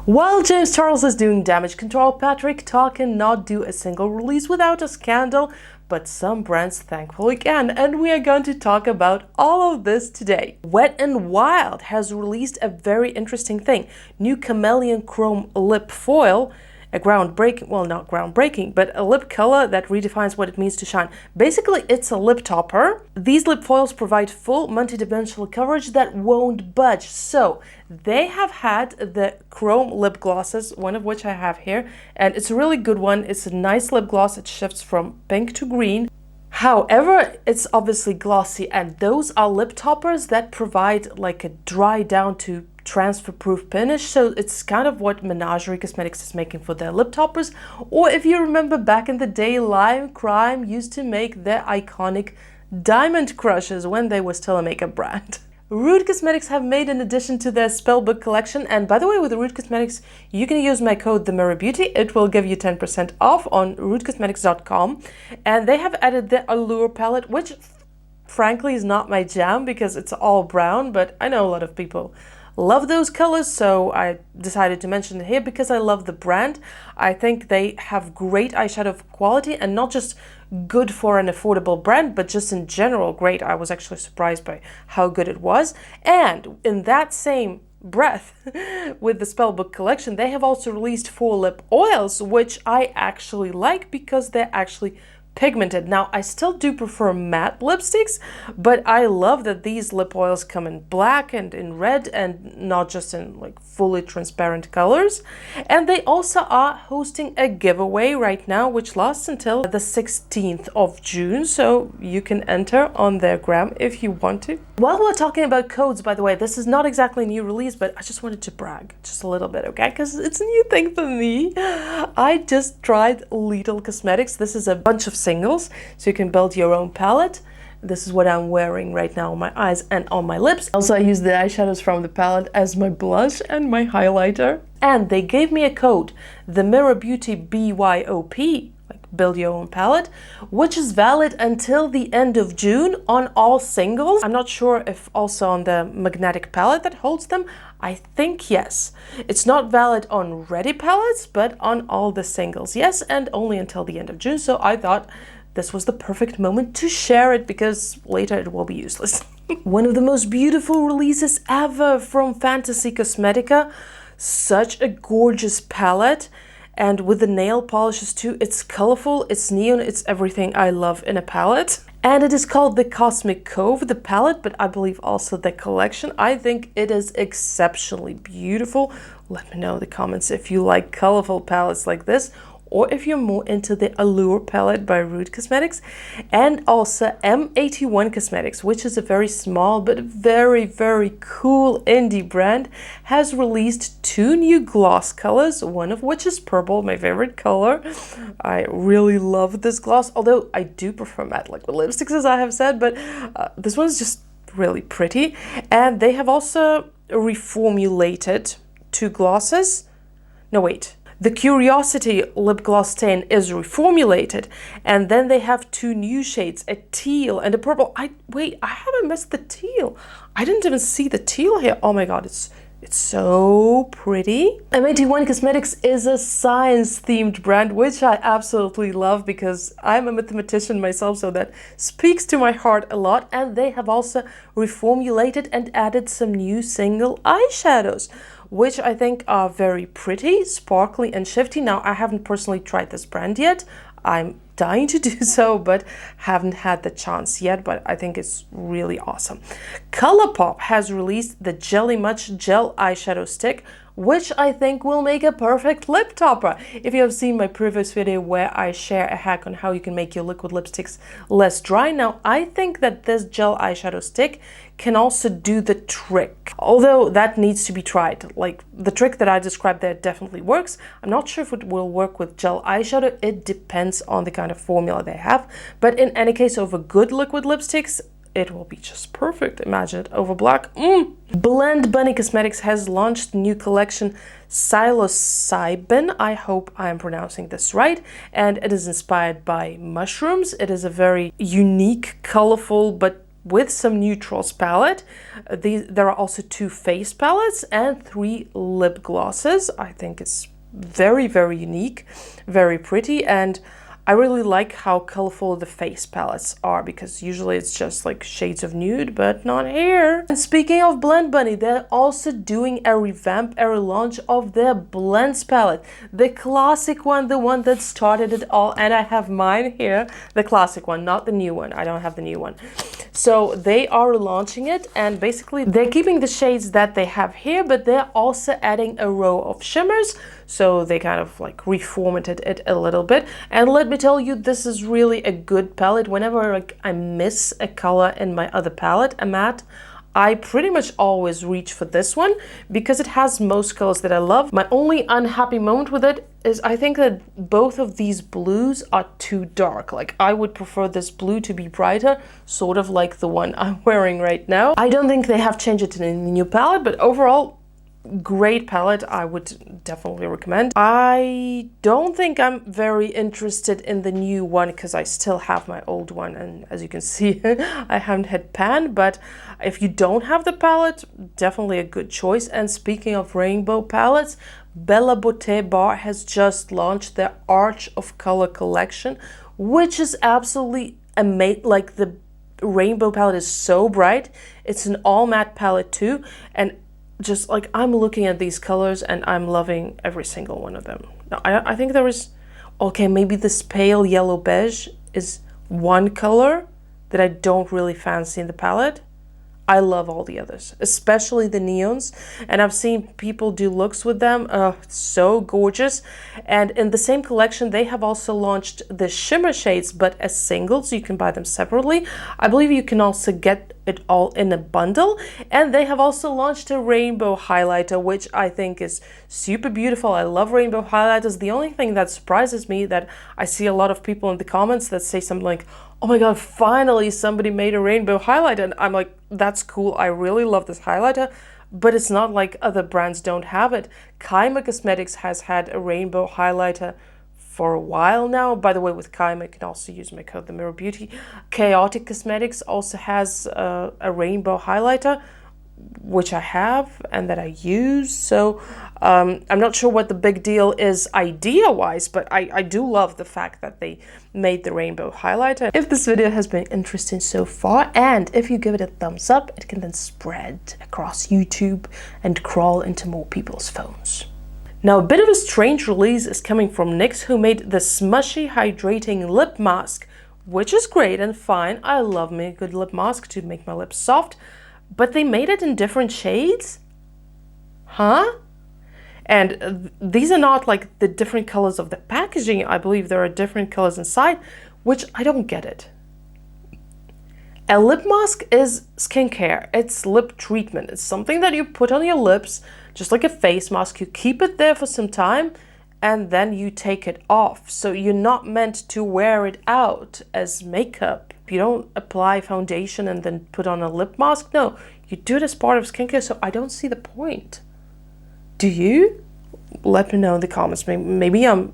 While James Charles is doing damage control, Patrick Ta cannot do a single release without a scandal, but some brands thankfully can, and we are going to talk about all of this today. Wet n Wild has released a very interesting thing. New Chameleon Chrome Lip Foil, a groundbreaking, well, not groundbreaking, but a lip color that redefines what it means to shine. Basically, it's a lip topper. These lip foils provide full multi-dimensional coverage that won't budge. So they have had the chrome lip glosses, one of which I have here, and it's a really good one. It's a nice lip gloss. It shifts from pink to green. However, it's obviously glossy, and those are lip toppers that provide like a dry down to transfer proof finish. So it's kind of what Menagerie Cosmetics is making for their lip toppers. Or if you remember back in the day, Lime Crime used to make their iconic diamond crushes when they were still a makeup brand. Rude Cosmetics have made an addition to their Spellbook collection, and by the way, with Rude Cosmetics you can use my code THEMIRRORBEAUTY. It will give you 10% off on rudecosmetics.com, and they have added the Allure palette, which frankly is not my jam because it's all brown, but I know a lot of people love those colors, so I decided to mention it here because I love the brand. I think they have great eyeshadow quality, and not just good for an affordable brand, but just in general great. I was actually surprised by how good it was. And in that same breath, with the Spellbook collection, they have also released 4 lip oils, which I actually like because they're actually pigmented. Now, I still do prefer matte lipsticks, but I love that these lip oils come in black and in red and not just in like fully transparent colors. And they also are hosting a giveaway right now, which lasts until the 16th of June. So you can enter on their gram if you want to. While we're talking about codes, by the way, this is not exactly a new release, but I just wanted to brag just a little bit, okay? Because it's a new thing for me. I just tried Little Cosmetics. This is a bunch of singles, so you can build your own palette. This is what I'm wearing right now on my eyes and on my lips. Also, I use the eyeshadows from the palette as my blush and my highlighter. And they gave me a code, THEMIRRORBEAUTY BYOP, like build your own palette, which is valid until the end of June on all singles. I'm not sure if also on the magnetic palette that holds them. I think yes. It's not valid on ready palettes, but on all the singles, yes, and only until the end of June. So I thought this was the perfect moment to share it because later it will be useless. One of the most beautiful releases ever from Fantasy Cosmetica. Such a gorgeous palette. And with the nail polishes too, it's colorful, it's neon, it's everything I love in a palette. And it is called the Cosmic Cove, the palette, but I believe also the collection. I think it is exceptionally beautiful. Let me know in the comments if you like colorful palettes like this, or if you're more into the Allure palette by Rude Cosmetics. And also M81 Cosmetics, which is a very small but very, very cool indie brand, has released 2 new gloss colors, one of which is purple, my favorite color. I really love this gloss, although I do prefer matte liquid lipsticks, as I have said, but this one's just really pretty. And they have also reformulated 2 glosses. No, wait. The Curiosity lip gloss stain is reformulated, and then they have 2 new shades, a teal and a purple. Wait, I haven't missed the teal. I didn't even see the teal here. Oh my god, it's so pretty. M81 Cosmetics is a science-themed brand, which I absolutely love because I'm a mathematician myself, so that speaks to my heart a lot. And they have also reformulated and added some new single eyeshadows, which I think are very pretty, sparkly and shifty. Now, I haven't personally tried this brand yet. I'm dying to do so, but haven't had the chance yet, but I think it's really awesome. ColourPop has released the Jelly Much Gel Eyeshadow Stick, which I think will make a perfect lip topper. If you have seen my previous video where I share a hack on how you can make your liquid lipsticks less dry, now I think that this gel eyeshadow stick can also do the trick. Although that needs to be tried. Like the trick that I described there definitely works. I'm not sure if it will work with gel eyeshadow. It depends on the kind of formula they have. But in any case, over good liquid lipsticks, it will be just perfect. Imagine it over black. Blendbunny Cosmetics has launched a new collection, Psilocybin. I hope I am pronouncing this right. And it is inspired by mushrooms. It is a very unique, colorful, but with some neutrals palette. There are also 2 face palettes and 3 lip glosses. I think it's very, very unique, very pretty, and I really like how colorful the face palettes are, because usually it's just like shades of nude, but not here. And speaking of Blendbunny, they're also doing a revamp, a relaunch of their Blends palette. The classic one, the one that started it all, and I have mine here, the classic one, not the new one. I don't have the new one. So they are relaunching it, and basically they're keeping the shades that they have here, but they're also adding a row of shimmers. So they kind of like reformatted it a little bit. And let me tell you, this is really a good palette. Whenever like I miss a color in my other palette, a matte, I pretty much always reach for this one because it has most colors that I love. My only unhappy moment with it is I think that both of these blues are too dark. Like I would prefer this blue to be brighter, sort of like the one I'm wearing right now. I don't think they have changed it in the new palette, but overall, great palette. I would definitely recommend. I don't think I'm very interested in the new one because I still have my old one, and as you can see I haven't had pan, but if you don't have the palette, definitely a good choice. And speaking of rainbow palettes, Bella Beaute Bar has just launched their Arch of Color collection, which is absolutely amazing. Like the rainbow palette is so bright. It's an all matte palette too, and just like I'm looking at these colors and I'm loving every single one of them. Now, I think there is, okay, maybe this pale yellow beige is one color that I don't really fancy in the palette. I love all the others, especially the neons, and I've seen people do looks with them. So gorgeous. And in the same collection, they have also launched the shimmer shades, but as singles. You can buy them separately. I believe you can also get it all in a bundle. And they have also launched a rainbow highlighter, which I think is super beautiful. I love rainbow highlighters. The only thing that surprises me that I see a lot of people in the comments that say something like, oh my god, finally somebody made a rainbow highlighter. And I'm like, that's cool. I really love this highlighter, but it's not like other brands don't have it. Cosmic Cosmetics has had a rainbow highlighter for a while now. By the way, with Cosmic, you can also use my code THEMIRRORBEAUTY. Chaotic Cosmetics also has a rainbow highlighter, which I have and that I use. So I'm not sure what the big deal is idea-wise, but I do love the fact that they made the rainbow highlighter. If this video has been interesting so far, and if you give it a thumbs up, it can then spread across YouTube and crawl into more people's phones. Now, a bit of a strange release is coming from NYX, who made the Smushy Hydrating Lip Mask, which is great and fine. I love me a good lip mask to make my lips soft, but they made it in different shades? Huh? And these are not like the different colors of the packaging. I believe there are different colors inside, which I don't get it. A lip mask is skincare. It's lip treatment. It's something that you put on your lips, just like a face mask. You keep it there for some time and then you take it off. So you're not meant to wear it out as makeup. You don't apply foundation and then put on a lip mask. No, you do it as part of skincare, so I don't see the point. Do you? Let me know in the comments. Maybe I'm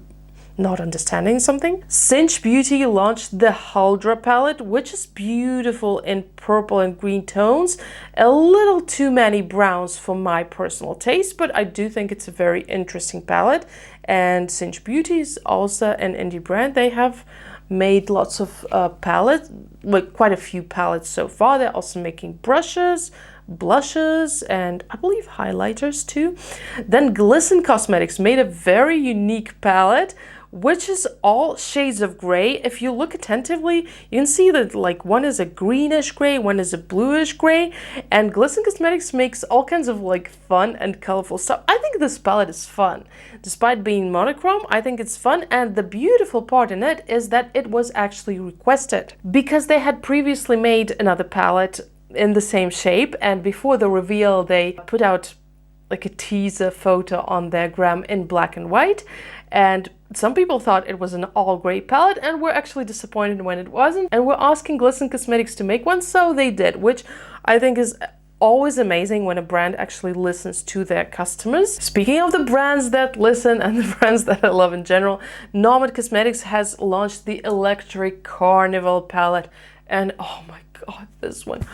not understanding something. Singe Beauty launched the Huldra palette, which is beautiful in purple and green tones. A little too many browns for my personal taste, but I do think it's a very interesting palette. And Singe Beauty is also an indie brand. They have made lots of palettes, like quite a few palettes so far. They're also making brushes, blushes, and I believe highlighters too. Then Glisten Cosmetics made a very unique palette, which is all shades of gray. If you look attentively, you can see that like one is a greenish gray, one is a bluish gray, and Glisten Cosmetics makes all kinds of like fun and colorful stuff. I think this palette is fun. Despite being monochrome, I think it's fun, and the beautiful part in it is that it was actually requested because they had previously made another palette in the same shape, and before the reveal they put out like a teaser photo on their gram in black and white, and some people thought it was an all gray palette and were actually disappointed when it wasn't, and were asking Glisten Cosmetics to make one, so they did, which I think is always amazing when a brand actually listens to their customers. Speaking of the brands that listen and the brands that I love in general, Nomad Cosmetics has launched the Electric Carnival palette, and oh my God, this one.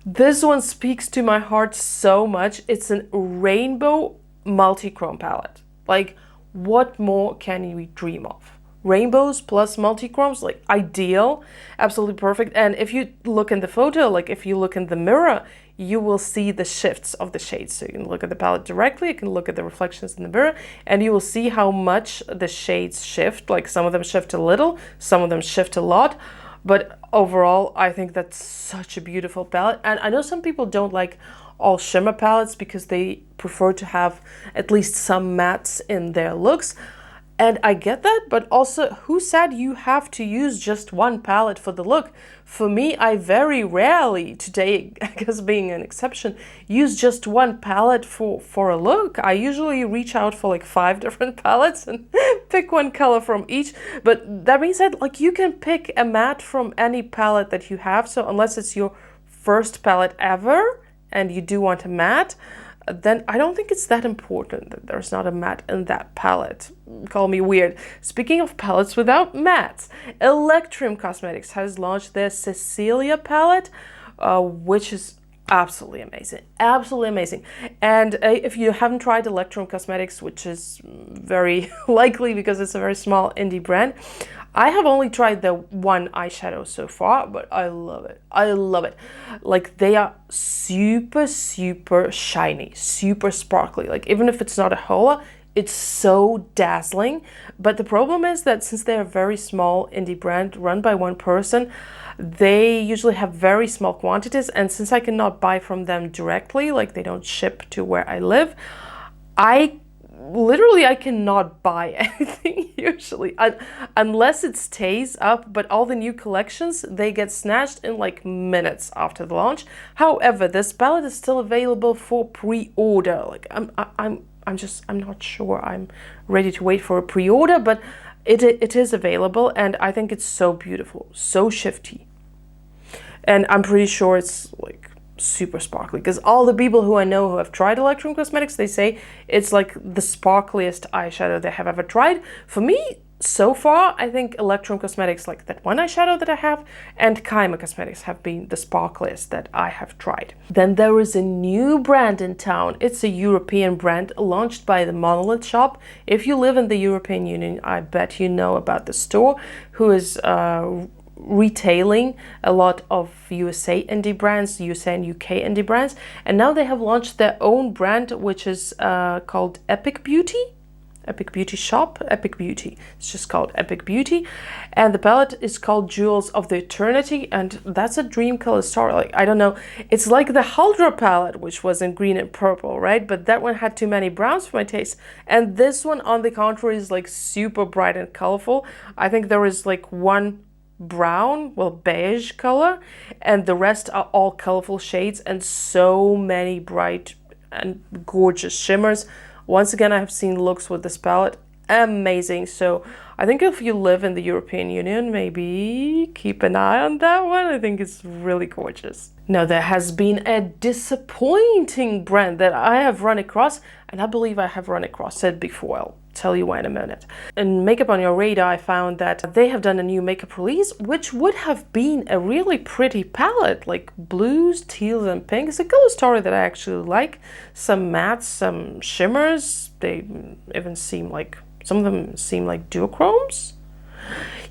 This one speaks to my heart so much. It's a rainbow multichrome palette. Like, what more can you dream of? Rainbows plus multichromes, like ideal, absolutely perfect. And if you look in the photo, like if you look in the mirror, you will see the shifts of the shades. So you can look at the palette directly, you can look at the reflections in the mirror, and you will see how much the shades shift. Like some of them shift a little, some of them shift a lot. But overall, I think that's such a beautiful palette. And I know some people don't like all shimmer palettes because they prefer to have at least some mattes in their looks. And I get that, but also, who said you have to use just one palette for the look? For me, I very rarely, today, I guess being an exception, use just one palette for a look. I usually reach out for like 5 different palettes and pick one color from each. But that being said, like you can pick a matte from any palette that you have. So unless it's your first palette ever and you do want a matte, then I don't think it's that important that there's not a matte in that palette. Call me weird. Speaking of palettes without mattes, Electrum Cosmetics has launched their Cecaelia palette, which is absolutely amazing. Absolutely amazing. And if you haven't tried Electrum Cosmetics, which is very likely because it's a very small indie brand, I have only tried the one eyeshadow so far, but I love it. I love it. Like they are super, super shiny, super sparkly. Like even if it's not a Hola, it's so dazzling. But the problem is that since they're a very small indie brand run by one person, they usually have very small quantities. And since I cannot buy from them directly, like they don't ship to where I live, I cannot buy anything usually unless it stays up, but all the new collections, they get snatched in like minutes after the launch. However, this palette is still available for pre-order. Like I'm not sure I'm ready to wait for a pre-order, but it is available, and I think it's so beautiful, so shifty. And I'm pretty sure it's like super sparkly, because all the people who I know who have tried Electrum Cosmetics, they say it's like the sparkliest eyeshadow they have ever tried. For me, so far, I think Electrum Cosmetics, like that one eyeshadow that I have, and Cosmic Cosmetics have been the sparkliest that I have tried. Then there is a new brand in town. It's a European brand launched by the Monolith Shop. If you live in the European Union, I bet you know about the store, who is retailing a lot of USA indie brands, USA and UK indie brands, and now they have launched their own brand, which is called Epic Beauty. Epic Beauty Shop, Epic Beauty. It's just called Epic Beauty, and the palette is called Jewels of the Eternity, and that's a dream color star. Like, I don't know, it's like the Huldra palette, which was in green and purple, right? But that one had too many browns for my taste, and this one, on the contrary, is like super bright and colorful. I think there is like one brown, well, beige color, and the rest are all colorful shades and so many bright and gorgeous shimmers. Once again, I have seen looks with this palette, amazing. So I think if you live in the European Union, maybe keep an eye on that one. I think it's really gorgeous. Now, there has been a disappointing brand that I have run across, and I believe I have run across it before. I'll tell you why in a minute. In Makeup on Your Radar, I found that they have done a new makeup release, which would have been a really pretty palette, like blues, teals, and pink. It's a color story that I actually like. Some mattes, some shimmers. They even seem like, some of them seem like duochromes.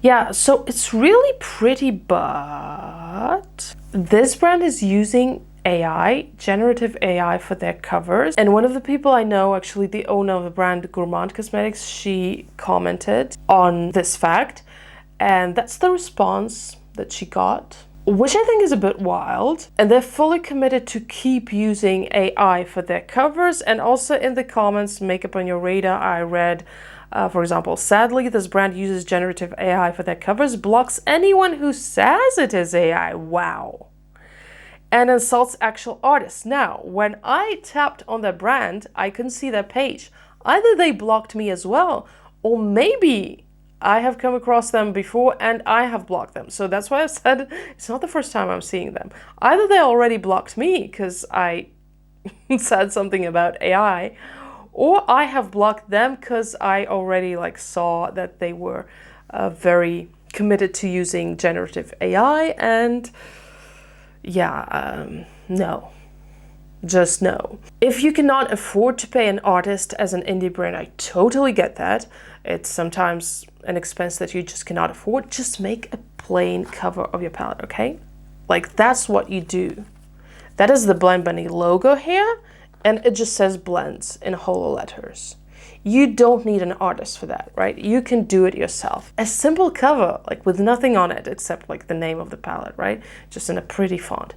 Yeah, so it's really pretty, but this brand is using AI, generative AI, for their covers. And one of the people I know, actually the owner of the brand Gourmand Cosmetics, she commented on this fact, and that's the response that she got, which I think is a bit wild. And they're fully committed to keep using AI for their covers. And also in the comments, Makeup on Your Radar, I read, for example, sadly, this brand uses generative AI for their covers, blocks anyone who says it is AI. Wow. And insults actual artists. Now, when I tapped on their brand, I couldn't see their page. Either they blocked me as well, or maybe I have come across them before and I have blocked them. So that's why I said it's not the first time I'm seeing them. Either they already blocked me because I said something about AI, or I have blocked them because I already saw that they were very committed to using generative AI, and yeah, no. Just no. If you cannot afford to pay an artist as an indie brand, I totally get that. It's sometimes an expense that you just cannot afford. Just make a plain cover of your palette, okay? Like, that's what you do. That is the Blendbunny logo here, and it just says Blends in whole letters. You don't need an artist for that, right? You can do it yourself. A simple cover, like with nothing on it except like the name of the palette, right? Just in a pretty font,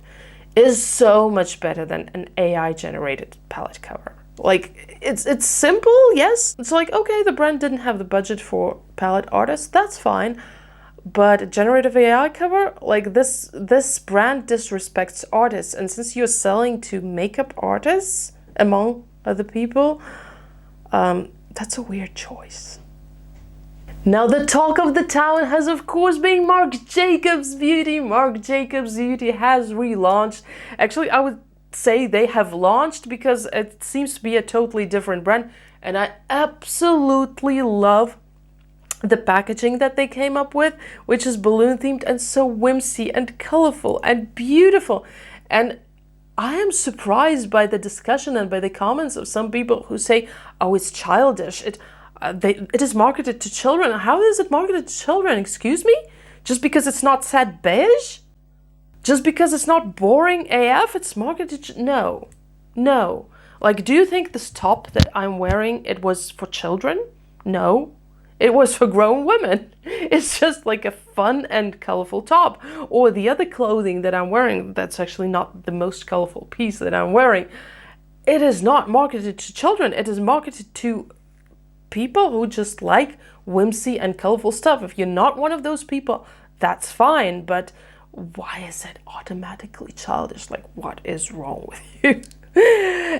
is so much better than an AI generated palette cover. Like, it's simple, yes. It's like, okay, the brand didn't have the budget for palette artists, that's fine. But a generative AI cover, like this brand disrespects artists. And since you're selling to makeup artists, among other people, that's a weird choice. Now, the talk of the town has, of course, been Marc Jacobs Beauty. Marc Jacobs Beauty has relaunched. Actually, I would say they have launched because it seems to be a totally different brand. And I absolutely love the packaging that they came up with, which is balloon themed and so whimsy and colorful and beautiful. And I am surprised by the discussion and by the comments of some people who say, oh, it's childish. It is marketed to children. How is it marketed to children? Excuse me? Just because it's not sad beige? Just because it's not boring AF, it's marketed to... No. No. Like, do you think this top that I'm wearing, it was for children? No. It was for grown women. It's just like a fun and colorful top. Or the other clothing that I'm wearing, that's actually not the most colorful piece that I'm wearing. It is not marketed to children. It is marketed to people who just like whimsy and colorful stuff. If you're not one of those people, that's fine. But why is it automatically childish? Like, what is wrong with you?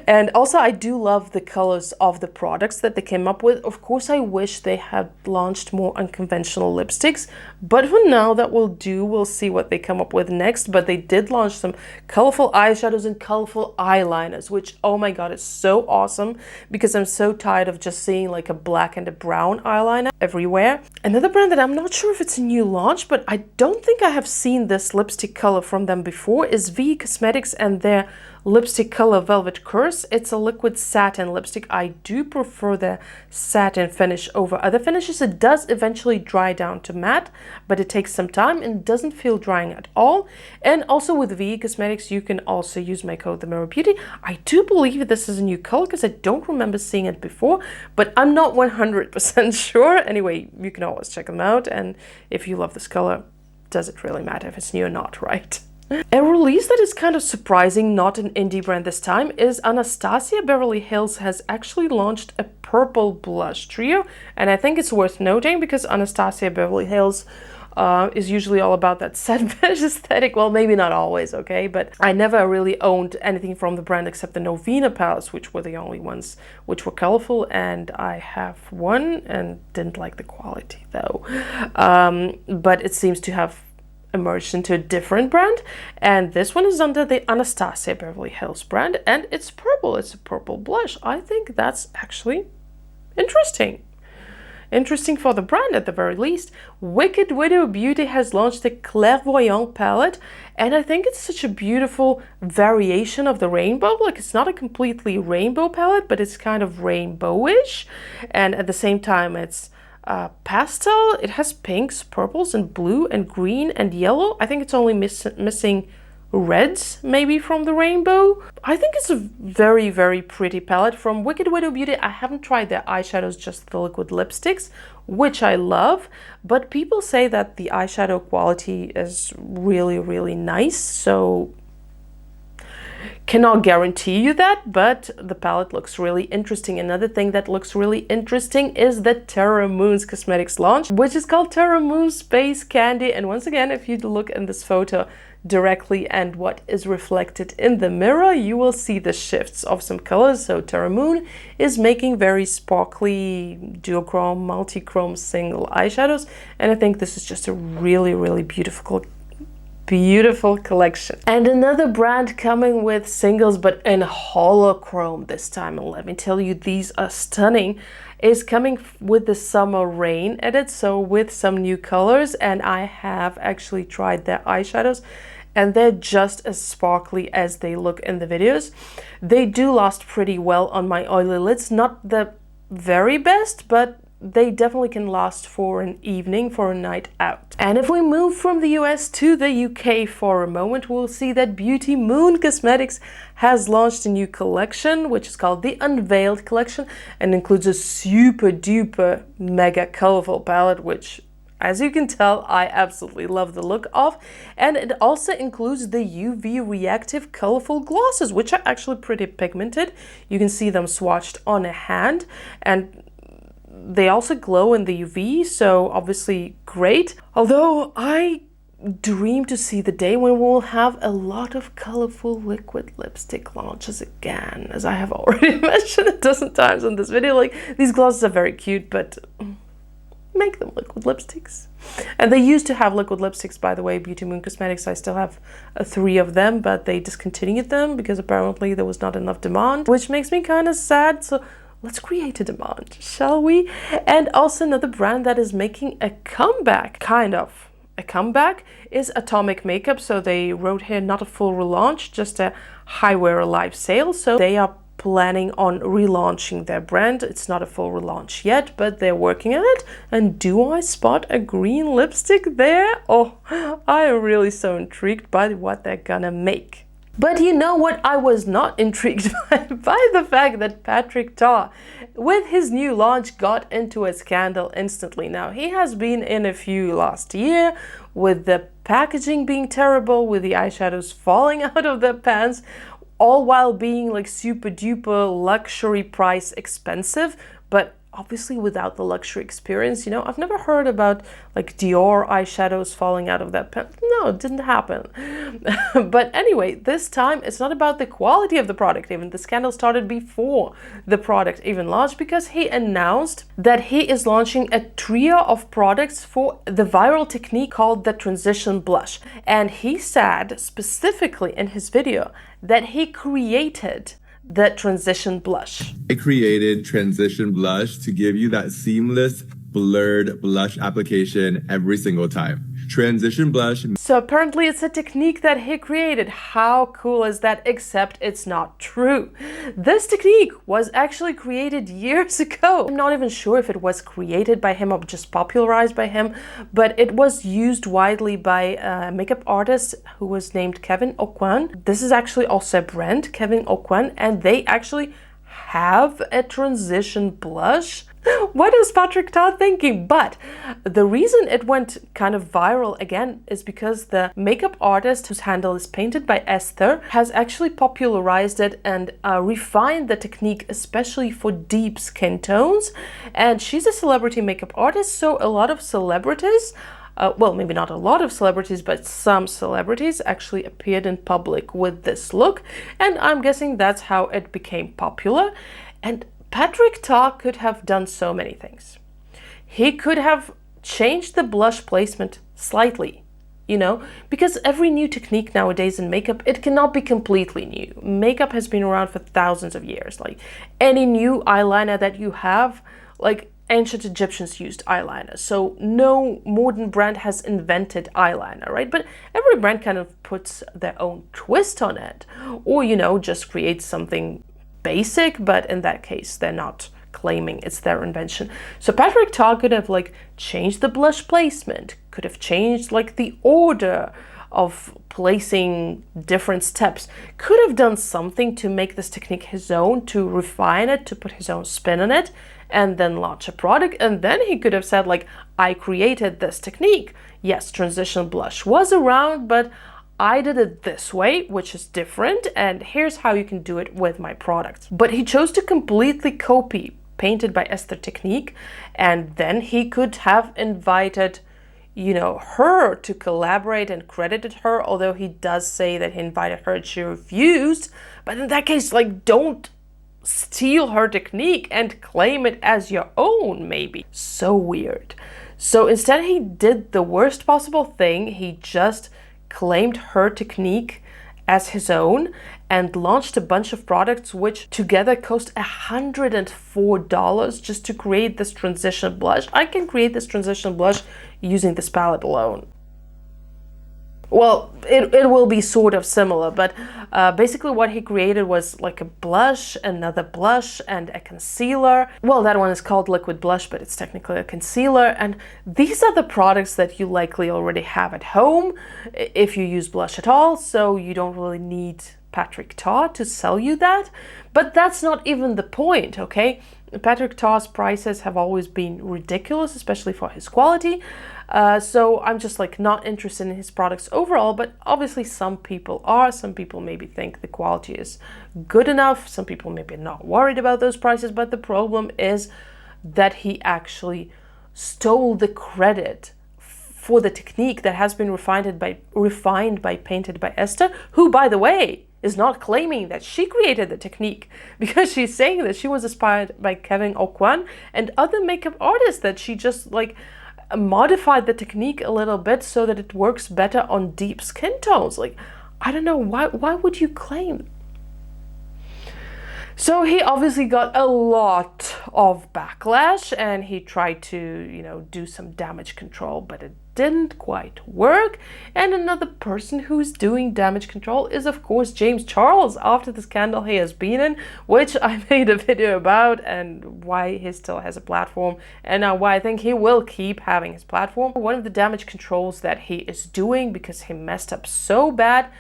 And also, I do love the colors of the products that they came up with. Of course, I wish they had launched more unconventional lipsticks, but for now that will do. We'll see what they come up with next. But they did launch some colorful eyeshadows and colorful eyeliners, which, oh my god, is so awesome, because I'm so tired of just seeing like a black and a brown eyeliner everywhere. Another brand that I'm not sure if it's a new launch, but I don't think I have seen this lipstick color from them before, is VE Cosmetics and their lipstick color Velvet Curse. It's a liquid satin lipstick. I do prefer the satin finish over other finishes. It does eventually dry down to matte, but it takes some time and doesn't feel drying at all. And also with VE Cosmetics, you can also use my code THEMIRRORBEAUTY. I do believe this is a new color because I don't remember seeing it before, but I'm not 100% sure. Anyway, you can always check them out. And if you love this color, does it really matter if it's new or not, right? A release that is kind of surprising, not an indie brand this time, is Anastasia Beverly Hills has actually launched a purple blush trio. And I think it's worth noting because Anastasia Beverly Hills is usually all about that sad beige aesthetic. Well, maybe not always, okay? But I never really owned anything from the brand except the Novena palettes, which were the only ones which were colorful. And I have one and didn't like the quality though. But it seems to have emerged into a different brand, and this one is under the Anastasia Beverly Hills brand, and it's purple. It's a purple blush. I think that's actually interesting for the brand at the very least. Wicked Widow Beauty has launched the Clairvoyant palette, and I think it's such a beautiful variation of the rainbow. Like, it's not a completely rainbow palette, but it's kind of rainbowish, and at the same time it's pastel. It has pinks, purples, and blue, and green, and yellow. I think it's only missing reds, maybe, from the rainbow. I think it's a very, very pretty palette. From Wicked Widow Beauty, I haven't tried their eyeshadows, just the liquid lipsticks, which I love. But people say that the eyeshadow quality is really, really nice. So cannot guarantee you that, but the palette looks really interesting. Another thing that looks really interesting is the Terra Moons cosmetics launch, which is called Terra Moons Space Candy. And once again, if you look in this photo directly and what is reflected in the mirror, you will see the shifts of some colors. So Terra Moon is making very sparkly duochrome, multichrome single eyeshadows, and I think this is just a really, really beautiful collection. And another brand coming with singles but in holochrome this time, and let me tell you, these are stunning, is coming with the Summer Rain edit, so with some new colors. And I have actually tried their eyeshadows, and they're just as sparkly as they look in the videos. They do last pretty well on my oily lids. Not the very best, but they definitely can last for an evening, for a night out. And if we move from the US to the UK for a moment, we'll see that Beauty Moon Cosmetics has launched a new collection, which is called the Unveiled collection, and includes a super duper mega colorful palette, which, as you can tell, I absolutely love the look of. And it also includes the UV reactive colorful glosses, which are actually pretty pigmented. You can see them swatched on a hand, and they also glow in the UV, so obviously great. Although I dream to see the day when we'll have a lot of colorful liquid lipstick launches again, as I have already mentioned a dozen times in this video. Like, these glosses are very cute, but make them liquid lipsticks. And they used to have liquid lipsticks, by the way, Beauty Moon Cosmetics. I still have 3 of them, but they discontinued them because apparently there was not enough demand, which makes me kind of sad. So let's create a demand, shall we? And also another brand that is making a comeback, kind of. A comeback is Atomic Makeup. So they wrote here, not a full relaunch, just a high wear live sale. So they are planning on relaunching their brand. It's not a full relaunch yet, but they're working on it. And do I spot a green lipstick there? Oh, I am really so intrigued by what they're gonna make. But you know what I was not intrigued by the fact that Patrick Ta, with his new launch, got into a scandal instantly. Now, he has been in a few last year, with the packaging being terrible, with the eyeshadows falling out of the pans, all while being like super duper luxury price expensive, but obviously without the luxury experience. You know, I've never heard about like Dior eyeshadows falling out of that pen. No, it didn't happen. But anyway, this time it's not about the quality of the product. Even the scandal started before the product even launched, because he announced that he is launching a trio of products for the viral technique called the transition blush. And he said specifically in his video that he created the transition blush. I created transition blush to give you that seamless blurred blush application every single time. Transition blush. So apparently it's a technique that he created. How cool is that? Except it's not true. This technique was actually created years ago. I'm not even sure if it was created by him or just popularized by him, but it was used widely by a makeup artist who was named Kevin Aucoin. This is actually also a brand, Kevin Aucoin, and they actually have a transition blush. What is Patrick Ta thinking? But the reason it went kind of viral again is because the makeup artist, whose handle is painted by Esther, has actually popularized it and refined the technique, especially for deep skin tones. And she's a celebrity makeup artist, so a lot of celebrities, well, maybe not a lot of celebrities, but some celebrities actually appeared in public with this look. And I'm guessing that's how it became popular. And Patrick Ta could have done so many things. He could have changed the blush placement slightly, you know, because every new technique nowadays in makeup, it cannot be completely new. Makeup has been around for thousands of years. Like any new eyeliner that you have, like ancient Egyptians used eyeliner. So no modern brand has invented eyeliner, right? But every brand kind of puts their own twist on it, or, you know, just creates something basic, but in that case they're not claiming it's their invention. So Patrick Ta could have like changed the blush placement, could have changed like the order of placing different steps, could have done something to make this technique his own, to refine it, to put his own spin on it, and then launch a product. And then he could have said like, I created this technique. Yes, transition blush was around, but I did it this way, which is different, and here's how you can do it with my product. But he chose to completely copy Painted by Esther technique, and then he could have invited, you know, her to collaborate and credited her, although he does say that he invited her and she refused. But in that case, like, don't steal her technique and claim it as your own, maybe. So weird. So instead he did the worst possible thing. He just claimed her technique as his own and launched a bunch of products which together cost $104 just to create this transition blush. I can create this transition blush using this palette alone. Well, it will be sort of similar, but basically what he created was like a blush, another blush, and a concealer. Well, that one is called liquid blush, but it's technically a concealer. And these are the products that you likely already have at home if you use blush at all, so you don't really need Patrick Ta to sell you that. But that's not even the point, okay? Patrick Ta's prices have always been ridiculous, especially for his quality. So I'm just like not interested in his products overall, but obviously some people are. Some people maybe think the quality is good enough. Some people maybe not worried about those prices, but the problem is that he actually stole the credit for the technique that has been refined by Painted by Esther, who, by the way, is not claiming that she created the technique, because she's saying that she was inspired by Kevin Aucoin and other makeup artists, that she just like modified the technique a little bit so that it works better on deep skin tones. Like, I don't know, why would you claim? So he obviously got a lot of backlash, and he tried to, you know, do some damage control, but it didn't quite work. And another person who's doing damage control is, of course, James Charles, after the scandal he has been in, which I made a video about, and why he still has a platform, and why I think he will keep having his platform. One of the damage controls that he is doing, because he messed up so bad,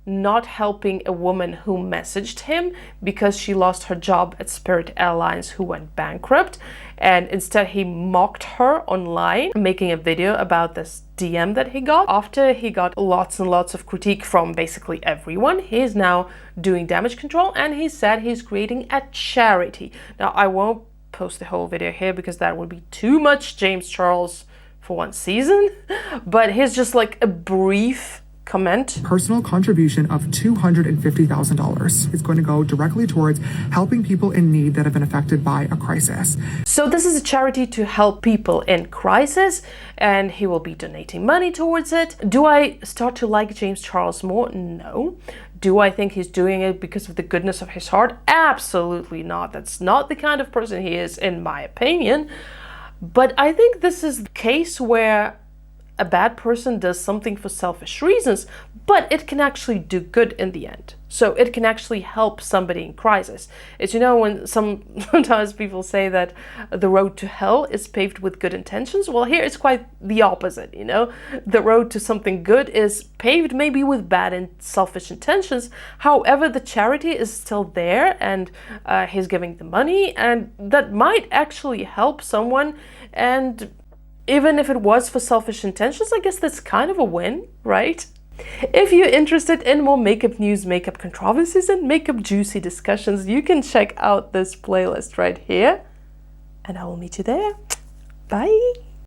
not helping a woman who messaged him because she lost her job at Spirit Airlines, who went bankrupt, and instead he mocked her online, making a video about this DM that he got. After he got lots and lots of critique from basically everyone, he's now doing damage control, and he said he's creating a charity. Now, I won't post the whole video here because that would be too much James Charles for one season, but here's just like a brief comment. Personal contribution of $250,000 is going to go directly towards helping people in need that have been affected by a crisis. So this is a charity to help people in crisis, and he will be donating money towards it. Do I start to like James Charles more? No. Do I think he's doing it because of the goodness of his heart? Absolutely not. That's not the kind of person he is, in my opinion. But I think this is the case where a bad person does something for selfish reasons, but it can actually do good in the end. So it can actually help somebody in crisis. It's, you know, when sometimes people say that the road to hell is paved with good intentions. Well, here it's quite the opposite, you know. The road to something good is paved maybe with bad and selfish intentions. However, the charity is still there, and he's giving the money, and that might actually help someone. And even if it was for selfish intentions, I guess that's kind of a win, right? If you're interested in more makeup news, makeup controversies, and makeup juicy discussions, you can check out this playlist right here. And I will meet you there. Bye!